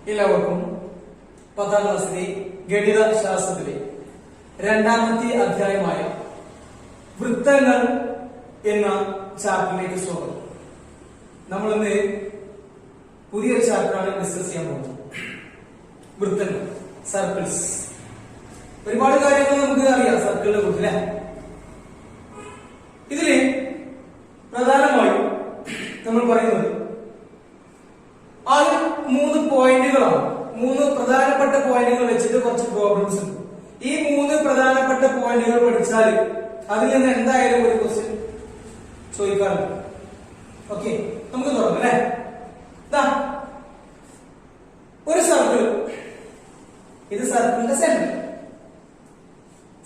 എല്ലാവർക്കും 10ാം ക്ലാസ്സിലെ ഗണിത ശാസ്ത്രത്തിലെ രണ്ടാമത്തെ അധ്യായമായ വൃത്തങ്ങൾ എന്ന ചാപ്റ്ററിലേക്ക് സ്വാഗതം. നമ്മളിന്ന് പുതിയൊരു ചാപ്റ്ററാണ് ഡിസ്കസ് ചെയ്യാൻ പോകുന്നത്. വൃത്തങ്ങൾ, സർക്കിൾസ്. ഒരുപാട് കാര്യങ്ങൾ നമുക്ക് അറിയാം സർക്കിളിനെ കുറിച്ച് അല്ലെ. ഇതില് പ്രധാനമായും നമ്മൾ പറയുന്നത് ആദ്യം 3 പോയിന്റുകളാണ്. 3 പ്രധാനപ്പെട്ട പോയിന്റുകൾ വെച്ചിട്ട് കുറച്ച് പ്രോബ്ലംസ് ഉണ്ട്. ഈ 3 പ്രധാനപ്പെട്ട പോയിന്റുകൾ പഠിച്ചാൽ അതിൽ നിന്ന് എന്തായാലും ഒരു ക്വസ്റ്റ്യൻ ചോദിക്കാറുണ്ട്. ഓക്കെ, നമുക്ക് തുടങ്ങാം അല്ലെ. ഒരു സർക്കിൾ, ഇത് സർക്കിളിന്റെ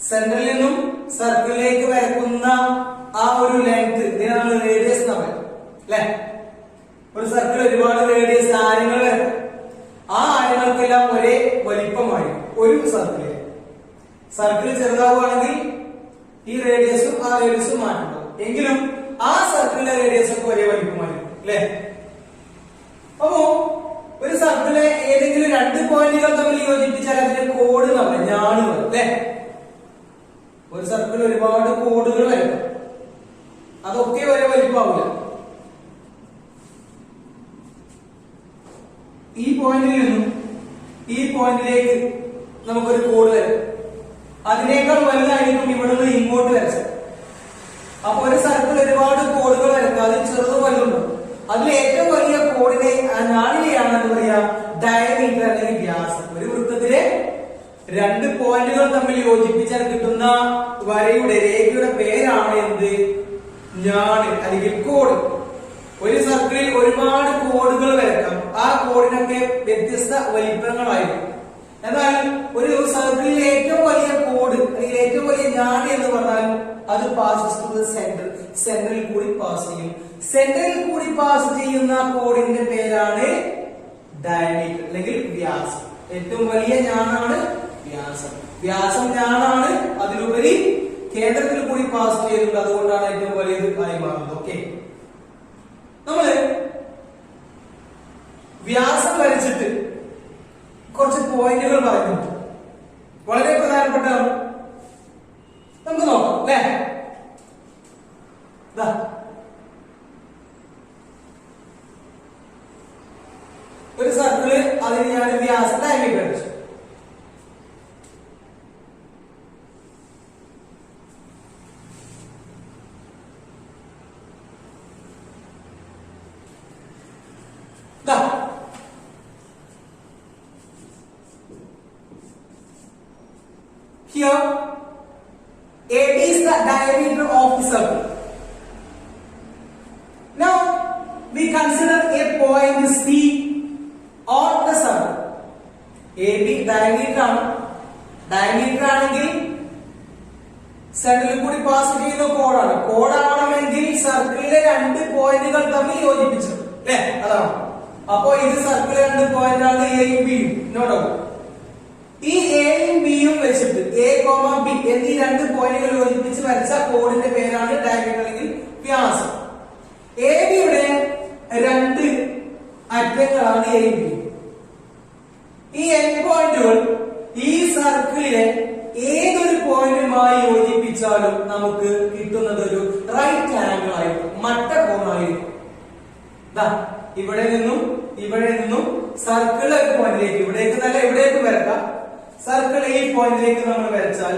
സെന്ററിൽ നിന്നും സർക്കിളിലേക്ക് വരക്കുന്ന ആ ഒരു ലെങ്ത് ഇതിനാണ് റേഡിയസ് എന്ന് പറയുന്നത് അല്ലെ. ഒരു സർക്കിൾ ഒരുപാട് റേഡിയസ് ആരങ്ങൾ വരും. ആ ആരങ്ങൾക്കെല്ലാം ഒരേ വലിപ്പമായി ഒരു സർക്കിൾ ചെറുതാവുകയാണെങ്കിൽ ഈ റേഡിയസും ആ റേഡിയസും മാറ്റുണ്ടാവും. എങ്കിലും ആ സർക്കിളിന്റെ റേഡിയസ് ഒക്കെ ഒരേ വലിപ്പമായിരിക്കും അല്ലെ. അപ്പോ ഒരു സർക്കിളിലെ ഏതെങ്കിലും 2 പോയിന്റുകൾ തമ്മിൽ യോജിപ്പിച്ചാൽ അതിന്റെ കോഡ് നമ്മൾ ഞാണ് അല്ലെ. ഒരു സർക്കിൾ ഒരുപാട് കോഡുകൾ വരും, അതൊക്കെ ഒരേ വലിപ്പമാവില്ല. ഈ പോയിന്റിൽ നിന്നും ഈ പോയിന്റിലേക്ക് നമുക്കൊരു കോഡ് വരും, അതിനേക്കാൾ വലുതായിരിക്കും ഇവിടുന്ന് ഇങ്ങോട്ട് വരച്ചത്. അപ്പൊ ഒരു സർക്കിൾ ഒരുപാട് കോഡുകൾ വരക്കുക, അതിൽ ചെറുതും വലുതുണ്ടാവും. അതിൽ ഏറ്റവും വലിയ കോഡിനെ ഞാണിനെയാണ് എന്താ പറയാ, ഡയമീറ്റർ അല്ലെങ്കിൽ വ്യാസം. ഒരു വൃത്തത്തിലെ 2 പോയിന്റുകൾ തമ്മിൽ യോജിപ്പിച്ചാൽ കിട്ടുന്ന വരയുടെ രേഖയുടെ പേരാണ് എന്ത്, ഞാണ് അല്ലെങ്കിൽ കോഡ്. ഒരു സർക്കിളിൽ ഒരുപാട് കോഡുകൾ വരക്കാം, ആ കോഡിനൊക്കെ വ്യത്യസ്ത വലിപ്പങ്ങളായിരിക്കും. എന്നാൽ ഒരു സർക്കിളിലെ ഏറ്റവും വലിയ കോഡ് അല്ലെങ്കിൽ ഏറ്റവും വലിയ ഞാണ് എന്ന് പറഞ്ഞാൽ അത് പാസസ് ടു ദ സെന്റർ, സെന്ററിൽ കൂടി പാസ് ചെയ്യും. സെന്ററിൽ കൂടി പാസ് ചെയ്യുന്ന കോഡിന്റെ പേരാണ് ഡയമീറ്റർ അല്ലെങ്കിൽ വ്യാസം. ഏറ്റവും വലിയ ഞാനാണ് വ്യാസം. വ്യാസം ഞാനാണ്, അതിലുപരി കേന്ദ്രത്തിൽ കൂടി പാസ് ചെയ്യുന്നുണ്ട്, അതുകൊണ്ടാണ് ഏറ്റവും വലിയത് ആയി മാറുന്നത്. ഓക്കെ, നമ്മള് വ്യാസം വരച്ചിട്ട് കുറച്ച് പോയിന്റുകൾ പറയുന്നുണ്ട്, വളരെ പ്രധാനപ്പെട്ടതാണ്. നമുക്ക് നോക്കാം അല്ലെ. ഒരു സർക്കിള്, അതിന് ഞാൻ വ്യാസം ഡയമീറ്റർ വരച്ചു. Here, AB is the diameter of the circle. Now, we consider a point C on the circle. AB diameter ആണ്. Diameter ആണെങ്കിൽ സെന്ററിൽ കൂടി പാസ് ചെയ്യുന്ന കോഡാണ്. കോഡാവണമെങ്കിൽ സർക്കിളിലെ 2 പോയിന്റുകൾ തമ്മിൽ യോജിപ്പിച്ചു അല്ലെ, അതാണ്. അപ്പോ ഇത് സർക്കിളിലെ 2 പോയിന്റ് ആണ്, എയും ബിയും. നോട്ടോ, ഈ എയും ബിയും വെച്ചിട്ട് എ, ബി എന്നീ 2 പോയിന്റുകൾ യോജിപ്പിച്ച് വരച്ച കോഡിന്റെ പേരാണ് ഡയമീറ്റർ അല്ലെങ്കിൽ വ്യാസം. എ ബിയുടെ 2 അറ്റങ്ങളാണ് എയും ബിയും. ഈ എൻ പോയിന്റുകൾ ഈ സർക്കിളിലെ ഏതൊരു പോയിന്റുമായി യോജിപ്പിച്ചാലും നമുക്ക് കിട്ടുന്നത് ഒരു റൈറ്റ് ആംഗിൾ ആയിരിക്കും, മട്ടകോണായിരിക്കും. ഇവിടെ നിന്നും സർക്കിൾ പോയിന്റിലേക്ക്, ഇവിടേക്ക് നല്ല ഇവിടേക്ക് വരക്കാം. സർക്കിൾ ഈ പോയിന്റിലേക്ക് നമ്മൾ വരച്ചാൽ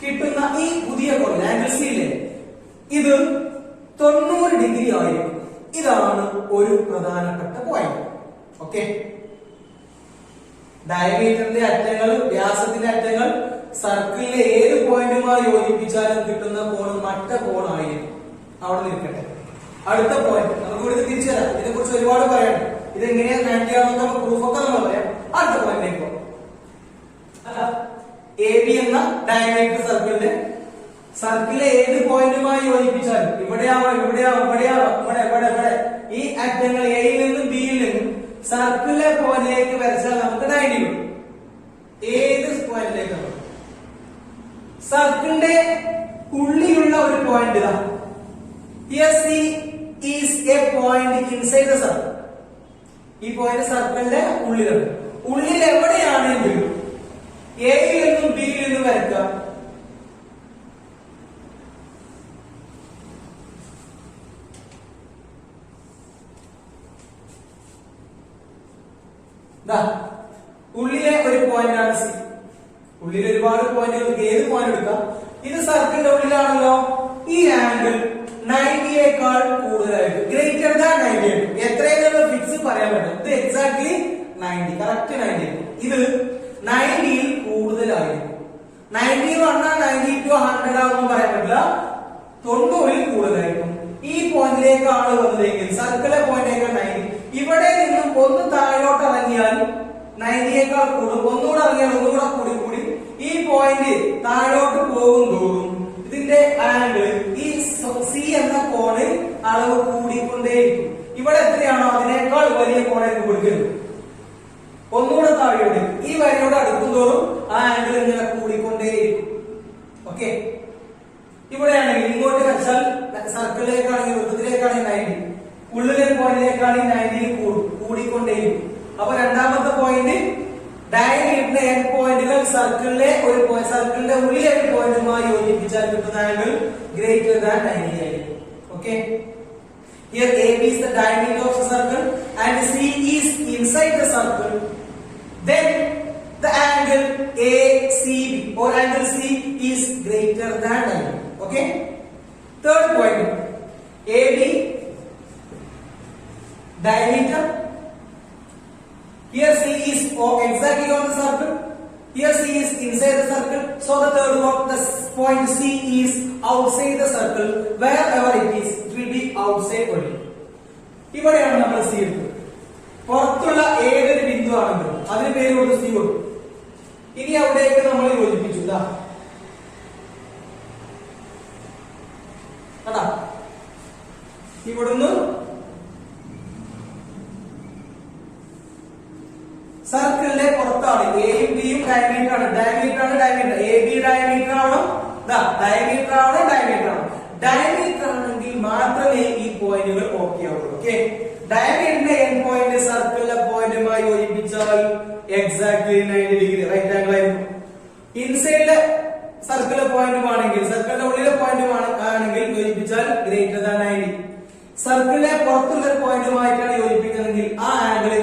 കിട്ടുന്ന ഈ പുതിയ കോൺ ആംഗിൾ സി ഇല്ലേ, ഇത് 90 ഡിഗ്രി ആയിരിക്കും. ഇതാണ് ഒരു പ്രധാനപ്പെട്ട പോയിന്റ്. ഓക്കെ, ഡയമീറ്ററിന്റെ അറ്റങ്ങൾ, വ്യാസത്തിന്റെ അറ്റങ്ങൾ സർക്കിളിലെ ഏത് പോയിന്റുമായി യോജിപ്പിച്ചാലും കിട്ടുന്ന കോൺ മറ്റ കോണായിരിക്കും. അവിടെ നിൽക്കട്ടെ. അടുത്ത പോയിന്റ് നമുക്ക് ഇവിടെ തിരിച്ചു തരാം, ഇതിനെ കുറിച്ച് ഒരുപാട് പറയാം. ഇതെങ്ങനെയാ മാച്ച് ചെയ്യാവുന്ന പ്രൂഫൊക്കെ നമ്മൾ പറയാം. അടുത്ത പോയിന്റിലേക്ക് പോകും. എ ബി എന്ന ഡയമീറ്റർ സർക്കിളിലെ ഏത് പോയിന്റുമായി യോജിപ്പിച്ചാലും ഇവിടെ ഈ അറ്റങ്ങൾ എയിൽ നിന്നും ബിയിൽ നിന്നും സർക്കിളിലെ പോയിന്റിലേക്ക് വരച്ചാൽ നമുക്ക് 90 കിട്ടും. ഏത് പോയിന്റിലേക്കാണ് സർക്കിളിന്റെ ഉള്ളിലുള്ള ഒരു പോയിന്റ് ഇതാ. Here C is a point inside the circle. ഈ പോയിന്റ് സർക്കിളിന്റെ ഉള്ളിലുണ്ട്. ഉള്ളിൽ എവിടെയാണെങ്കിലും എയിൽ നിന്നും ബിയിൽ നിന്നും വരയ്ക്കുക. ഉള്ളിലെ ഒരു പോയിന്റ് ആണ് സി. ഉള്ളിൽ ഒരുപാട് പോയിന്റുകൾ, ഏത് പോയിന്റ് എടുക്കാം. ഇത് സർക്കിളിന്റെ ഉള്ളിലാണല്ലോ. ഈ ആംഗിൾ 90യേക്കാൾ കൂടുതലായിരിക്കും, ഗ്രേറ്റർ ദാൻ 90 ആയിരിക്കും. എത്രയെന്നുള്ള ഫിക്സ് പറയാൻ പറ്റും. ഇത് എക്സാക്ട്ലി 90, കറക്റ്റ് 90 ആയിരിക്കും. ഇത് 90യിൽ കൂടുതലായിരിക്കും. 91 92 100 ആണെന്ന് പറയാൻ പറ്റില്ല, 90ൽ കൂടുതലായിരിക്കും. ഈ പോയിന്റിലേക്കാണ് വന്നതെങ്കിൽ, സർക്കിളിലെ പോയിന്റിലേക്കാൾ 90, ഇവിടെ നിന്നും ഒന്ന് താഴോട്ട് ഇറങ്ങിയാൽ 90യേക്കാൾ കൂടും, ഒന്നുകൂടെ ഇറങ്ങിയാൽ ഒന്നുകൂടെ കൂടി കൂടി ഈ പോയിന്റ് താഴോട്ട് പോകും തോറും ഇതിന്റെ ആംഗിൾ, ഈ സി എന്ന കോണ് അളവ് കൂടിക്കൊണ്ടേയിരിക്കും. ഇവിടെ എത്രയാണോ അതിനേക്കാൾ വലിയ കോണായിരിക്കും കൊടുക്കരുത്, ഒന്നുകൂടെ താഴോട്ട് ഈ വരയോട് അടുക്കും തോറും ആ ആംഗിൾ ഇങ്ങനെ കൂടിക്കൊണ്ടേയിരിക്കും. ഓക്കെ, ഇവിടെയാണെങ്കിൽ ഇങ്ങോട്ട് വെച്ചാൽ സർക്കിളിലേക്കാണെങ്കിൽ, വൃത്തത്തിലേക്കാണെങ്കിൽ 90, ഉള്ളിലെ പോയിന്റിലേക്കാണെങ്കിൽ 90 കൂടിക്കൊണ്ടേയിരിക്കും. അപ്പൊ രണ്ടാമത്തെ പോയിന്റ് ഡയമീറ്ററിന്റെ എൻ പോയിന്റുകൾ സർക്കിളിലെ ഒരു സർക്കിളിന്റെ ഉള്ളിലെ ഒരു പോയിന്റുമായി യോജിപ്പിച്ചാൽ കിട്ടുന്ന ആംഗിൾ ഗ്രേറ്റർ ദാൻ 90 ആയിരിക്കും. Okay, here AB is the diameter of the circle and C is inside the circle, then the angle ACB or angle C is greater than 90. Okay, third point, AB diameter. Here C is exactly on the circle. Here C is inside the circle. So the third one, the point C is outside the circle. Wherever it is, it will be outside only. ഇവിടെയാണ് നമ്മൾ C എടുത്തത്. പുറത്തുള്ള ഏതൊരു ബിന്ദു ആണെങ്കിലും അതിന് പേര് കൊടുത്ത് C കൊടുക്കും. ഇനി അവിടേക്ക് നമ്മൾ യോജിപ്പിച്ചു. അതാ ഇവിടുന്ന് സർക്കിളിന്റെ പുറത്താണ്. എയും ബിയും ഡയമീറ്റർ ആണ്. എ ബി ഡയമീറ്റർ ആവണം, ഡയമീറ്റർ ആവണം, ഡയമീറ്റർ ആവണം. ഡയമീറ്റർ ആണെങ്കിൽ മാത്രമേ ഈ പോയിന്റുകൾ ഓക്കെ ആവുള്ളൂ. ഓക്കെ, ഡയമീറ്ററിന്റെ എൻ പോയിന്റ് സർക്കിളിലെ പോയിന്റുമായി യോജിപ്പിച്ചാൽ എക്സാക്ട്ലി 90 ഡിഗ്രി റൈറ്റ് ആംഗിൾ ആയിരിക്കും. ഇൻസൈഡിലെ സർക്കിളിലെ പോയിന്റും ആണെങ്കിൽ, സർക്കിളിന്റെ ഉള്ളിലെ പോയിന്റും ആണെങ്കിൽ യോജിപ്പിച്ചാൽ ഗ്രേറ്റർ ദാൻ 90. സർക്കിളിലെ പുറത്തുള്ള പോയിന്റുമായിട്ടാണ് യോജിപ്പിക്കുന്നതെങ്കിൽ ആ ആംഗിൾ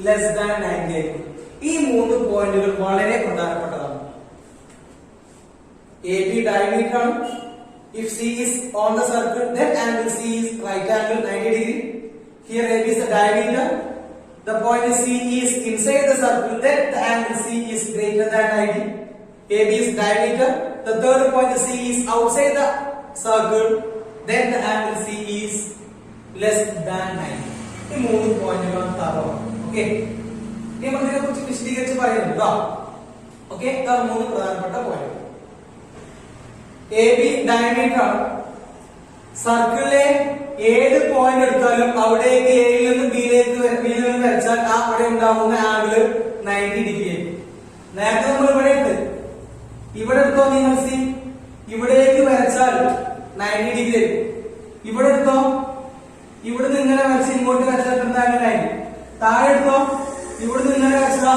ലെസ് ദാൻ 90 ആയിരിക്കും. ഈ മൂന്ന് പോയിന്റുകൾ വളരെ പ്രധാനപ്പെട്ടതാണ്. എ ബി ഡയമീറ്റർ ആണ്. If C is on the circle, then angle C is right angle 90 degree. Here AB is the diameter. The point C is inside the circle, then the angle C is greater than 90. AB is diameter. The third point C is outside the circle, then the angle C is less than 90. ഈ മൂന്ന് പോയിന്റുകൾ തറവാണ്. Okay, ഇനി നമ്മൾ ഇതിനെ കുറിച്ച് വിശദീകരിച്ച് പറയുന്നുണ്ടോ? Okay, ഇതാണ് മൂന്ന് പ്രധാനപ്പെട്ട പോയിന്റ്. എ ബി ഡയമീറ്റർ ആണ്. സർക്കിളിലെ ഏത് പോയിന്റ് എടുത്താലും അവിടേക്ക് എയിൽ നിന്ന് ബിയിലേക്ക് വരച്ചാൽ ആ അവിടെ ഉണ്ടാകുന്ന ആംഗിൾ 90 ഡിഗ്രി ആയിരിക്കും. നേരത്തെ നമ്മൾ ഇവിടെ എടുത്ത് ഇവിടെ എടുത്തോ നിങ്ങൾ സി, ഇവിടേക്ക് വരച്ചാൽ 90 ഡിഗ്രി ആയിരിക്കും. ഇവിടെ എടുത്തോ, ഇവിടുന്ന് ഇങ്ങനെ വരച്ച് ഇങ്ങോട്ട് വരച്ചാൽ എന്തായാലും 90. താഴെ എടുത്തോ, ഇവിടുന്ന് ഇങ്ങനെ വരച്ചാ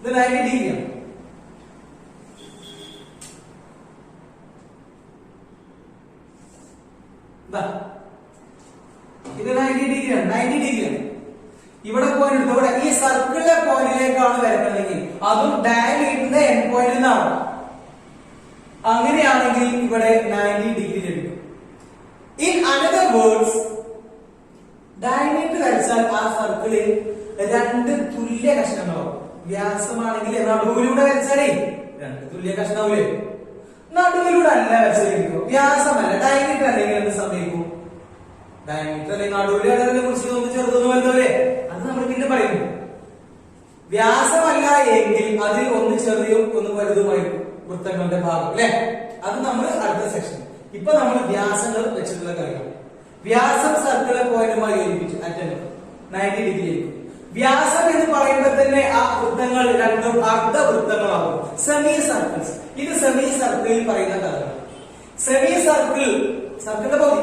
ഇത് 90 ഡിഗ്രിയാണ്. ഇത് 90 ഡിഗ്രിയാണ്, 90 ഡിഗ്രിയാണ്. ഇവിടെ പോയിന്റ് എടുത്തോ, ഇവിടെ ഈ സർക്കിളിലെ പോയിന്റിലേക്കാണ് വരുന്നതെങ്കിൽ അതും ഡയമീറ്ററിന്റെ എൻ പോയിന്റിൽ നിന്നാണ്. അങ്ങനെയാണെങ്കിൽ ഇവിടെ 90 ഡിഗ്രി ലഭിക്കും. ഇൻ അനദർ വേർഡ്സ്, ഡയമീറ്റർ വരച്ചാൽ ആ സർക്കിളിൽ രണ്ട് തുല്യ കഷ്ണങ്ങളാവും. വ്യാസമാണെങ്കിൽ നടുവിലൂടെ വരച്ചാലേ രണ്ട് തുല്യ കഷ്ണാവൂലേ? നടുവിലൂടെ അല്ല വരച്ചിരിക്കും, വ്യാസമല്ല, ഡയമീറ്റർ അല്ലെങ്കിൽ എന്ത് സംഭവിക്കും? ഡയമീറ്റർ അല്ലെങ്കിൽ നടുവിലെ കുറിച്ച് ഒന്ന് ചെറുതൊന്നും വലുതല്ലേ, അത് നമ്മൾ പിന്നെ പറയുന്നു. വ്യാസമല്ല എങ്കിൽ അതിൽ ഒന്ന് ചെറിയും ഒന്ന് വലുതുമായിരിക്കും വൃത്തങ്ങളുടെ ഭാഗം അല്ലെ. അത് നമ്മൾ അടുത്ത സെക്ഷൻ. ഇപ്പൊ നമ്മൾ വ്യാസങ്ങൾ വെച്ചിട്ടുള്ള കാര്യങ്ങൾ. വ്യാസം സർക്കിളെ പോയിന്റുമായി യോജിപ്പിച്ചു. അറ്റൻഡ് 90 ഡിഗ്രി ആയിരിക്കും. വ്യാസം എന്ന് പറയുമ്പോൾ തന്നെ ആ വൃത്തങ്ങൾ രണ്ടും അർദ്ധവൃത്തങ്ങളാകും, സെമി സർക്കിൾസ്. ഇത് സെമി സർക്കിളിൽ പറയുന്ന കാര്യമാണ്. സെമി സർക്കിളിന്റെ പകുതി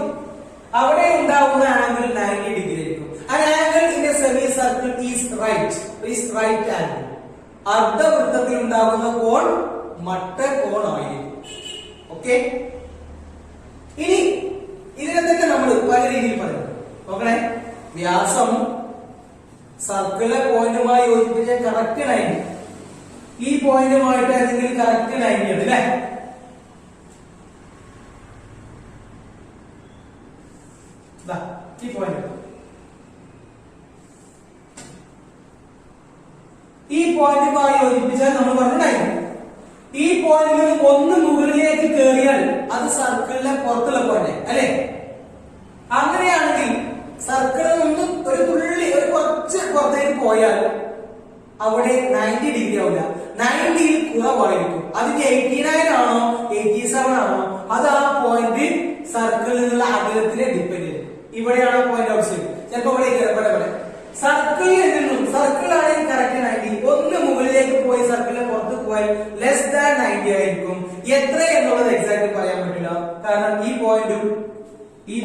അവിടെ ഉണ്ടാവുന്ന ആംഗിൾ 90 ഡിഗ്രി ആയിരിക്കും. An angle in a semicircle is right angle. അർദ്ധവൃത്തത്തിൽ ഉണ്ടാകുന്ന കോൺ മട്ട കോണായിരിക്കും. ഓക്കെ, ഇനി ഇതിനെ തന്നെ നമ്മൾ പല രീതിയിൽ പറയുന്നു. നോക്കണേ, വ്യാസം സർക്കിളിലെ പോയിന്റുമായി യോജിപ്പിച്ച കറക്റ്റ് 90, ഈ പോയിന്റുമായിട്ട് ഏതെങ്കിലും കറക്റ്റ് 90 ആണ് അല്ലേ? ഈ പോയിന്റ്, ഈ പോയിന്റുമായി യോജിപ്പിച്ചാൽ നമ്മൾ പറഞ്ഞു 90. ഈ പോയിന്റിൽ നിന്ന് ഒന്ന് മുകളിലേക്ക് കയറിയാൽ അത് സർക്കിളിലെ പുറത്തുള്ള പോയിന്റ് അല്ലെ? അങ്ങനെയാണെങ്കിൽ സർക്കിളിൽ നിന്ന് ഒരു തുള്ളി, ഒരു കുറച്ച് പുറത്തേക്ക് പോയാൽ അവിടെ 90 ഡിഗ്രി ആവില്ല, 90 കുറവായിരിക്കും. അതിന് 89 ആണോ 87 ആണോ അത് ആ പോയിന്റ് സർക്കിളിൽ നിന്നുള്ള അകലത്തിനെ ഡിപ്പെൻഡ് ചെയ്യും. ഇവിടെയാണ് പോയിന്റ് ആവശ്യം. ചിലപ്പോ ഇവിടെ സർക്കിളിൽ നിന്നും, സർക്കിളാണെങ്കിൽ കറക്റ്റ് 90, ഒന്ന് മുകളിലേക്ക് പോയി സർക്കിളിന് പുറത്ത് പോയാൽ ലെസ് ദാൻ 90 ആയിരിക്കും. എത്ര എന്നുള്ളത് എക്സാക്ട് പറയാൻ പറ്റില്ല, കാരണം ഈ പോയിന്റും ഈ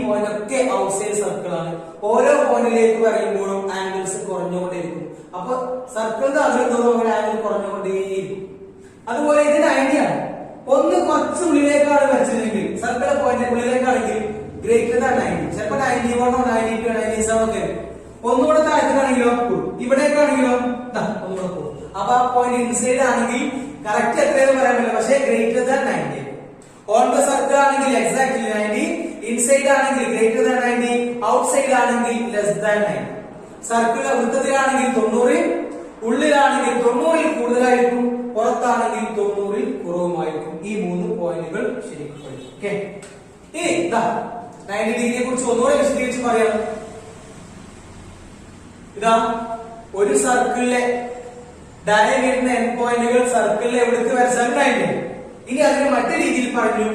പോയിന്റ് ഒക്കെ ഔട്ട്സൈഡ് സർക്കിൾ ആണ്. ഓരോ പോയിന്റിലേക്ക് പറയുമ്പോഴും ആംഗിൾസ് കുറഞ്ഞുകൊണ്ടേയിരിക്കും. അപ്പൊ സർക്കിളിന്റെ അകലം തോറും ആംഗിൾ കുറഞ്ഞുകൊണ്ടേയിരിക്കും. അതുപോലെ ഇത് 90 ആണ്. ഒന്ന് കുറച്ച് ഉള്ളിലേക്കാണ് വരച്ചതെങ്കിൽ, സർക്കിളിലെ പോയിന്റ് ഉള്ളിലേക്കാണെങ്കിൽ ഗ്രേറ്റർ ദാൻ 90, ചിലപ്പോ 91 92 97 ഒക്കെ. ഒന്നുകൂടെ താഴത്തേക്കാണെങ്കിലോ, ഇവിടേക്കാണെങ്കിലോ ഒന്നുകൂടെ പോകും. അപ്പൊ ആ പോയിന്റ് ഇൻസൈഡ് ആണെങ്കിൽ കറക്റ്റ് എത്രയെന്ന് പറയാൻ പറ്റില്ല, പക്ഷേ greater than 90. On the circle ആണെങ്കിൽ എക്സാക്ട്ലി 90, ഇൻസൈഡ് ആണെങ്കിൽ ഗ്രേറ്റർ ദാൻ 90, ഔട്ട്സൈഡ് ആണെങ്കിൽ ലെസ് ദാൻ 90. സർക്കിൾ വൃത്തത്തിലാണെങ്കിൽ 90, ഉള്ളിലാണെങ്കിൽ 90 കൂടുതലായിരിക്കും, പുറത്താണെങ്കിൽ 90 കുറവുമായിരിക്കും. ഈ 3 പോയിന്റുകൾ ശരിക്കും. ഓക്കെ, ഇനി 90 ഡിഗ്രിയെ കുറിച്ച് ഒന്നുകൂടെ വിശദീകരിച്ച് പറയാം. ഇതാ ഒരു സർക്കിളിലെ ഡയമീറ്ററിന്റെ എൻഡ് പോയിന്റുകൾ സർക്കിളിലെ എവിടേക്ക് വരച്ചാലും 90. ഇനി അതിന് മറ്റു രീതിയിൽ പറഞ്ഞു,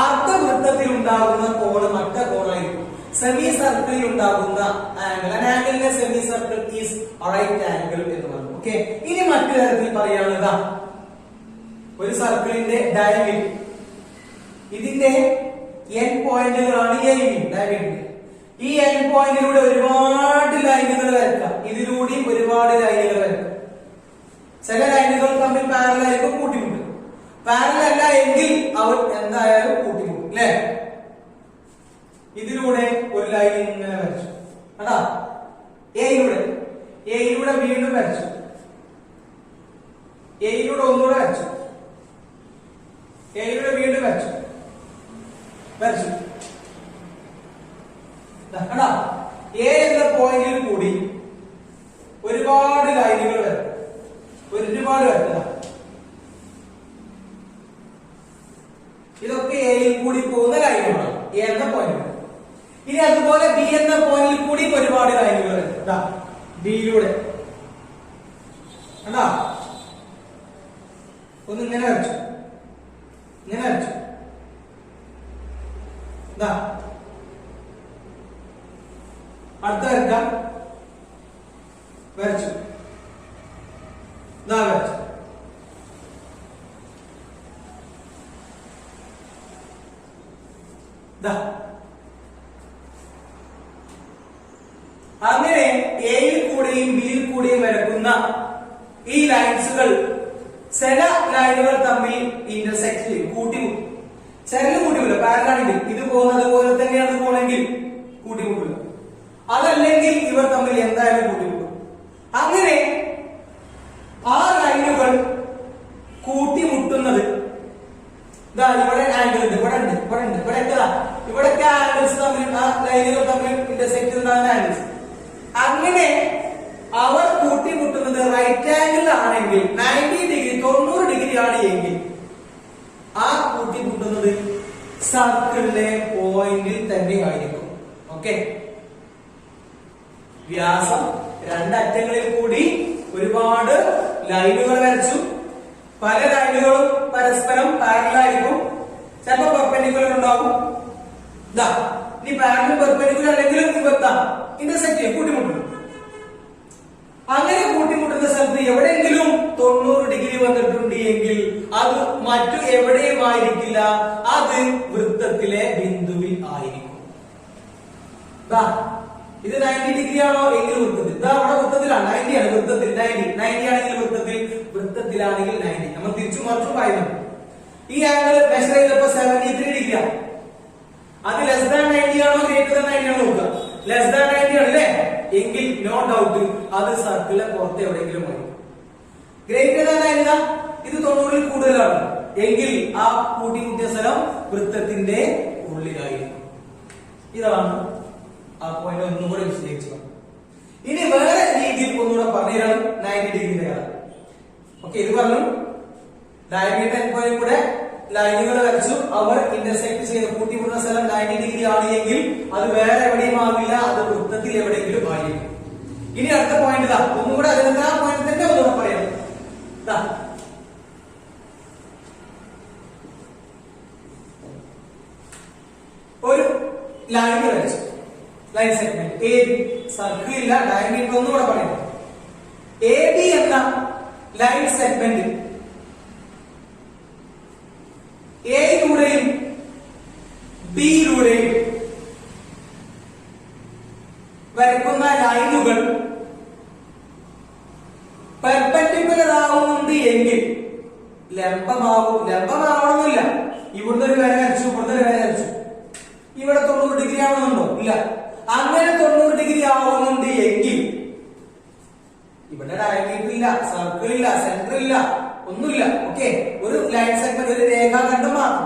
അർദ്ധവൃത്തത്തിൽ ഉണ്ടാകുന്ന കോണ് മറ്റ കോണായിരിക്കും. സെമി സർക്കിളിൽ ഉണ്ടാകുന്ന ആംഗിൾ, ആംഗിളിന്റെ semi circle is right angle എന്ന് പറഞ്ഞു. ഓക്കെ, ഇനി മറ്റു തരത്തിൽ പറയുകയാണെന്നാ, ഒരു സർക്കിളിന്റെ ഡയമീറ്റർ, ഇതിന്റെ എൻഡ് പോയിന്റുകളാണ് ഡയമീറ്റർ. ഈ എൻഡ് പോയിന്റിലൂടെ ഒരുപാട് ലൈനുകൾ വരക്കാം, ഇതിലൂടെയും ഒരുപാട് ലൈനുകൾ വരക്കാം. ചില ലൈനുകൾ തമ്മിൽ പാരലൽ ആയിരിക്കും, കൂട്ടിമുട്ടും. പാരലൽ അല്ല എങ്കിൽ അവർ എന്തായാലും കൂട്ടിമുട്ടും അല്ലെ? ഇതിലൂടെ ഒരു ലൈൻ ഇങ്ങനെ വരച്ചു, അതാ എയിലൂടെ വീണ്ടും വരച്ചു, എയിലൂടെ ഒന്നുകൂടെ വരച്ചു, എയിലൂടെ വീണ്ടും വരച്ചു. എ എന്ന പോയിന്റിൽ കൂടി ഒരുപാട് ലൈനുകൾ വരും, ഒരുപാട് വരക്കുക. ഇതൊക്കെ എയിൽ കൂടി പോകുന്ന ലൈനുകളാണ്, എ എന്ന പോയിന്റ്. ഇനി അതുപോലെ ബി എന്ന പോയിന്റിൽ കൂടി ഒരുപാട് ലൈനുകൾ വരും, ബിയിലൂടെ ഒന്ന് ഇങ്ങനെ വരച്ചു, ഇങ്ങനെ വരച്ചു. അടുത്ത വരക്കാം, വരച്ചു, വരച്ചു. അങ്ങനെ എയിൽ കൂടെയും ബിയിൽ കൂടെയും വരക്കുന്ന ഈ ലൈൻസുകൾ ചില ലൈനുകൾ തമ്മിൽ ഇന്റർസെക്ട് ചെയ്യും, കൂട്ടിമുട്ടും. ചിലത് കൂട്ടിമുട്ടില്ല, പാരലാണെങ്കിൽ ഇത് പോകുന്നത് പോലെ തന്നെയാണ് പോണെങ്കിൽ കൂട്ടിമുട്ടില്ല. അതല്ലെങ്കിൽ ഇവർ തമ്മിൽ എന്തായാലും കൂട്ടിമുട്ടും. അങ്ങനെ ആ ലൈനുകൾ കൂട്ടിമുട്ടുന്നത് ഇവിടെ ആംഗിൾ ഉണ്ട്, ഇവിടെ ഉണ്ട്, ഇവിടെ ഉണ്ട്, ഇവിടെ എന്താ, ഇവിടൊക്കെ ആംഗിൾസ് തമ്മിൽ, ആ ലൈനുകൾ തമ്മിൽ ഇന്റർസെക്ട് ഉണ്ടാകുന്ന ആംഗിൾസ്. അങ്ങനെ അവർ കൂട്ടിമുട്ടുന്നത് റൈറ്റ് ആംഗിൾ ആണെങ്കിൽ 90 ഡിഗ്രി 90 ഡിഗ്രി ആണ് എങ്കിൽ ആ കൂട്ടിമുട്ടുന്നത് സർക്കിളിലെ പോയിന്റിൽ തന്നെ ആയിരിക്കും. ഓക്കെ, വ്യാസം രണ്ടറ്റങ്ങളിൽ കൂടി ഒരുപാട് ലൈനുകൾ വരച്ചു. പല ലൈനുകളും പരസ്പരം പാരലൽ ആയിരിക്കും, ചിലപ്പോൾ പെർപെൻഡിക്കുലർ ഉണ്ടാവും. ഇനി പാരലൽ പെർപെൻഡിക്കുലർ അല്ലെങ്കിലും ഇവത്താം ഇന്റർസെക്ട് ചെയ്യും, കൂട്ടിമുട്ടും. അങ്ങനെ കൂട്ടിമുട്ടുന്ന സ്ഥലത്ത് എവിടെയെങ്കിലും 90 ഡിഗ്രി വന്നിട്ടുണ്ട് എങ്കിൽ അത് മറ്റു എവിടെയും ആയിരിക്കില്ല, അത് വൃത്തത്തിലെ ബിന്ദുവിൽ ആയിരിക്കും. ഇത് 90 ഡിഗ്രി ആണോ എങ്കിൽ വൃത്തത്തിൽ, ഇതാ അവിടെ വൃത്തത്തിലാണ് 90 ആണ്, വൃത്തത്തിൽ 90 ആണെങ്കിൽ വൃത്തത്തിലാണെങ്കിൽ 90. നമ്മൾ തിരിച്ചു മറിച്ചും പറയുന്നു. ഈ ആംഗിൾ മെഷർ ചെയ്തപ്പോ 73 ഡിഗ്രി ആണ്. അത് ലെസ് ദാൻ 90 ആണോ ഗ്രേറ്റർ ദാൻ 90 ആണോ നോക്കുക. ലെസ് ദാൻ 90 ആണല്ലേ എങ്കിൽ നോ ഡൗട്ട് അത് സർക്കിളിലെ പുറത്ത് എവിടെയെങ്കിലും ആയിരിക്കും. ഗ്രേറ്റർ ദാൻ 90 ഇത് 90ൽ കൂടുതലാണ് എങ്കിൽ ആ കൂട്ടിമുട്ടിയ സ്ഥലം വൃത്തത്തിന്റെ ഉള്ളിലായിരിക്കും. ഇതാണ് ആ പോയിന്റ് ഒന്നും കൂടെ വിശദീകരിച്ചു. ഇനി വേറെ രീതിയിൽ ഒന്നുകൂടെ പറഞ്ഞുതരാം 90 ഡിഗ്രിയുടെ കാര്യം. ഓക്കെ, ഇത് പറഞ്ഞു ഡയമീറ്റർ പോയിന്റ് കൂടെ ലൈനുകൾ വരച്ചു, അവർ ഇന്റർസെക്ട് ചെയ്ത് കൂട്ടിമുട്ടുന്ന സ്ഥലം 90 ഡിഗ്രി ആണ് എങ്കിൽ അത് വേറെ എവിടെയും ആവില്ല, അത് വൃത്തത്തിൽ എവിടെയെങ്കിലും ആയിരിക്കും. ഇനി അടുത്ത പോയിന്റ് ഇതാ, ഒന്നുകൂടെ അതിനകത്ത് ആ പോയിന്റ് തന്നെ ഒന്നുകൂടെ പറയാം. ഒരു ലൈൻ വരച്ചു, line segment A B, circle ഇല്ല, ഡയമീറ്റർ ഒന്നുകൂടെ പറയാം. എ ബി എന്ന ലൈൻ സെഗ്മെന്റ് എയിലൂടെയും ബിയിലൂടെയും വരക്കുന്ന ലൈനുകൾ പെർപെൻഡിക്കുലർ ആവുന്നുണ്ട് എങ്കിൽ ലംബമാവണമെന്നില്ല. ഇവിടുന്ന് ഒരു വര വരച്ചു, ഇവിടുന്ന് ഒരു വര വരച്ചു, ഇവിടെ 90 ഡിഗ്രി ആവണമെന്നോ ഇല്ല. അങ്ങനെ 90 ഡിഗ്രി ആവുന്നുണ്ട് എങ്കിൽ ഇവിടെ ഡയമീറ്റർ ഇല്ല, സർക്കിൾ ഇല്ല, സെന്റർ ഇല്ല, ഒന്നുമില്ല. ഓക്കെ, ഒരു ലൈൻ സെഗ്മെന്റ്, ഒരു രേഖാഖണ്ഡം മാത്രം.